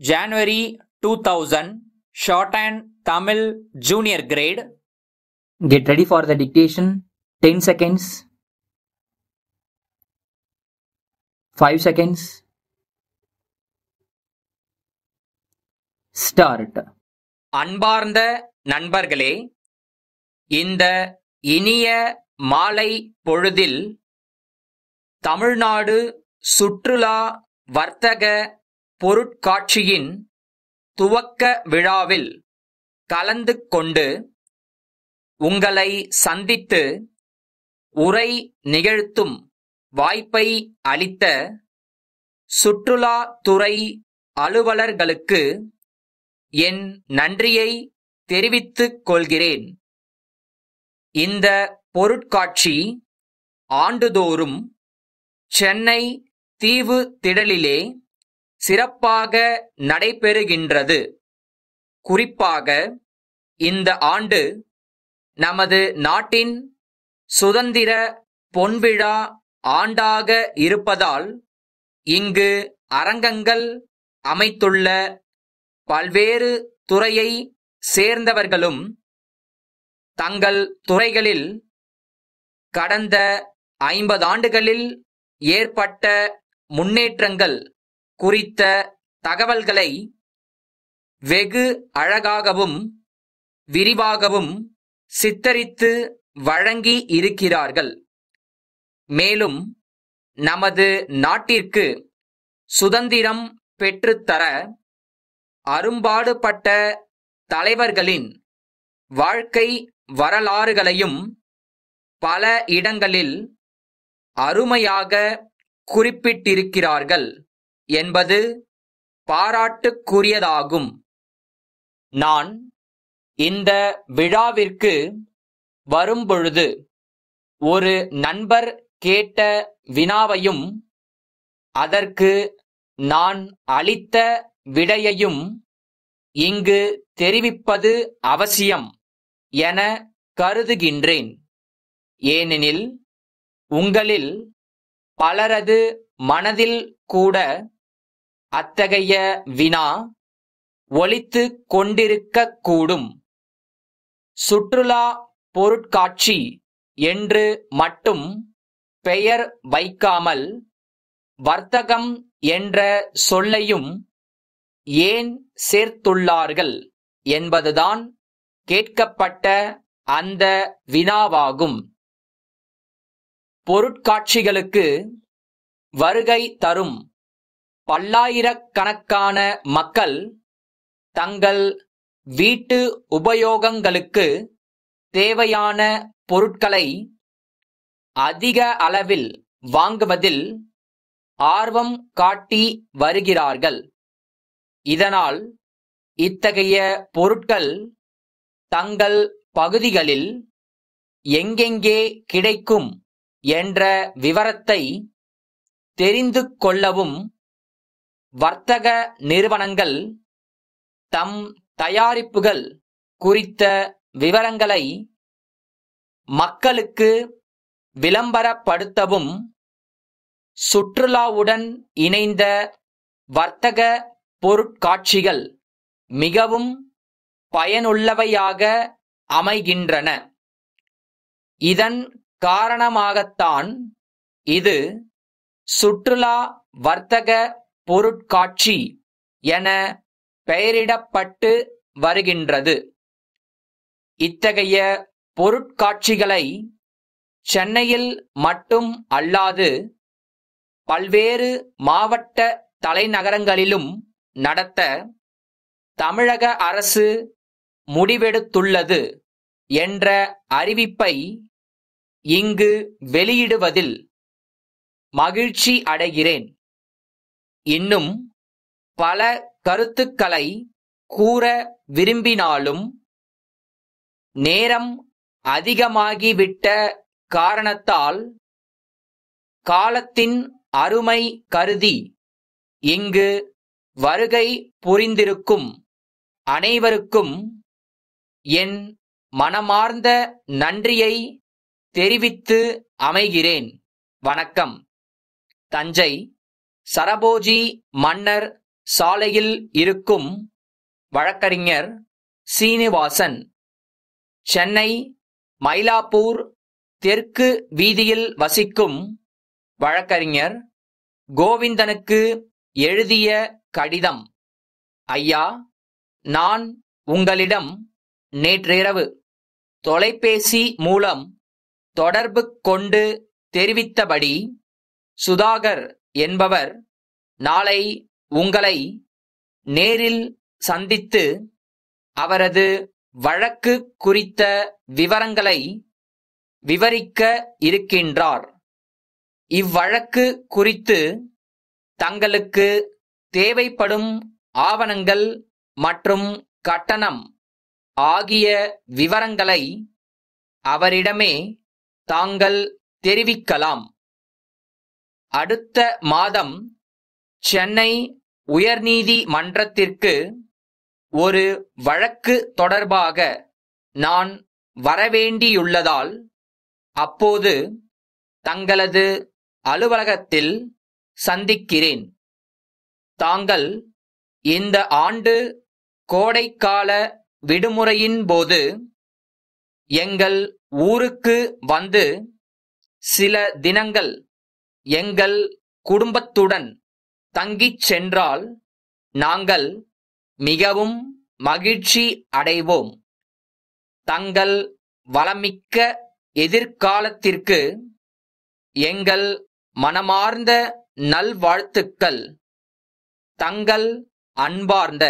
January 2000 Shorthand Tamil Junior Grade. Get ready for the dictation. 10 seconds. 5 seconds. Start. அன்பார்ந்த நண்பர்களே, இந்த இனிய மாலை பொழுதில் தமிழ்நாடு சுற்றுலா வர்த்தக பொருட்காட்சியின் துவக்க விழாவில் கலந்து கொண்டு உங்களை சந்தித்து உரை நிகழ்த்தும் வாய்ப்பை அளித்த சுற்றுலாத்துறை அலுவலர்களுக்கு என் நன்றியை தெரிவித்துக் கொள்கிறேன். இந்த பொருட்காட்சி ஆண்டுதோறும் சென்னை தீவு திடலிலே சிறப்பாக நடைபெறுகின்றது. குறிப்பாக இந்த ஆண்டு நமது நாட்டின் சுதந்திர பொன்விழா ஆண்டாக இருப்பதால் இங்கு அரங்கங்கள் அமைத்துள்ள பல்வேறு துறையை சேர்ந்தவர்களும் தங்கள் துறைகளில் கடந்த 50 ஆண்டுகளில் ஏற்பட்ட முன்னேற்றங்கள் குறித்த தகவல்களை வெகு அழகாகவும் விரிவாகவும் சித்தரித்து வழங்கி இருக்கிறார்கள். மேலும் நமது நாட்டிற்கு சுதந்திரம் பெற்றுத்தர அரும்பாடுபட்ட தலைவர்களின் வாழ்க்கை வரலாறுகளையும் பல இடங்களில் அருமையாக குறிப்பிட்டிருக்கிறார்கள் என்பது பாராட்டுக்குரியதாகும். நான் இந்த விழாவிற்கு வரும்பொழுது ஒரு நண்பர் கேட்ட வினாவையும் அதற்கு நான் அளித்த விடையையும் இங்கு தெரிவிப்பது அவசியம் என கருதுகின்றேன். ஏனெனில் உங்களில் பலரது மனதில் கூட அத்தகைய வினா ஒலித்துக் கொண்டிருக்கக்கூடும். சுற்றுலா பொருட்காட்சி என்று மட்டும் பெயர் வைக்காமல் வர்த்தகம் என்ற சொல்லையும் ஏன் சேர்த்துள்ளார்கள் என்பதுதான் கேட்கப்பட்ட அந்த வினாவாகும். பொருட்காட்சிகளுக்கு வருகை தரும் பல்லாயிரக்கணக்கான மக்கள் தங்கள் வீட்டு உபயோகங்களுக்கு தேவையான பொருட்களை அதிக அளவில் வாங்குவதில் ஆர்வம் காட்டி வருகிறார்கள். இதனால் இத்தகைய பொருட்கள் தங்கள் பகுதிகளில் எங்கெங்கே கிடைக்கும் என்ற விவரத்தை தெரிந்து கொள்ளவும் வர்த்தக நிறுவனங்கள் தம் தயாரிப்புகள் குறித்த விவரங்களை மக்களுக்கு விளம்பரப்படுத்தவும் சுற்றுலாவுடன் இணைந்த வர்த்தக பொருட்காட்சிகள் மிகவும் பயனுள்ளவையாக அமைகின்றன. இதன் காரணமாகத்தான் இது சுற்றுலா வர்த்தக பொருட்காட்சி என பெயரிடப்பட்டு வருகின்றது. இத்தகைய பொருட்காட்சிகளை சென்னையில் மட்டும் அல்லாது பல்வேறு மாவட்ட தலைநகரங்களிலும் நடத்த தமிழக அரசு முடிவெடுத்துள்ளது என்ற அறிவிப்பை இங்கு வெளியிடுவதில் மகிழ்ச்சி அடைகிறேன். இன்னும் பல கருத்துக்களை கூற விரும்பினாலும் நேரம் அதிகமாகிவிட்ட காரணத்தால் காலத்தின் அருமை கருதி இங்கு வருகை புரிந்திருக்கும் அனைவருக்கும் என் மனமார்ந்த நன்றியை தெரிவித்து அமைகிறேன். வணக்கம். தஞ்சை சரபோஜி மன்னர் சாலையில் இருக்கும் வழக்கறிஞர் சீனிவாசன், சென்னை மயிலாப்பூர் தெற்கு வீதியில் வசிக்கும் வழக்கறிஞர் கோவிந்தனுக்கு எழுதிய கடிதம். ஐயா, நான் உங்களிடம் நேற்றிரவு தொலைபேசி மூலம் தொடர்பு கொண்டு தெரிவித்தபடி சுதாகர் என்பவர் நாளை உங்களை நேரில் சந்தித்து அவரது வழக்கு குறித்த விவரங்களை விவரிக்க இருக்கின்றார். இவ்வழக்கு குறித்து தங்களுக்கு தேவைப்படும் ஆவணங்கள் மற்றும் கட்டணம் ஆகிய விவரங்களை அவரிடமே தாங்கள் தெரிவிக்கலாம். அடுத்த மாதம் சென்னை உயர்நீதிமன்றத்திற்கு ஒரு வழக்கு தொடர்பாக நான் வரவேண்டியுள்ளதால் அப்போது தங்களது அலுவலகத்தில் சந்திக்கிறேன். தாங்கள் இந்த ஆண்டு கோடைக்கால விடுமுறையின் போது எங்கள் ஊருக்கு வந்து சில தினங்கள் எங்கள் குடும்பத்துடன் தங்கிச் சென்றால் நாங்கள் மிகவும் மகிழ்ச்சி அடைவோம். தங்கள் வளமிக்க எதிர்காலத்திற்கு எங்கள் மனமார்ந்த நல்வாழ்த்துக்கள். தங்கள் அன்பார்ந்த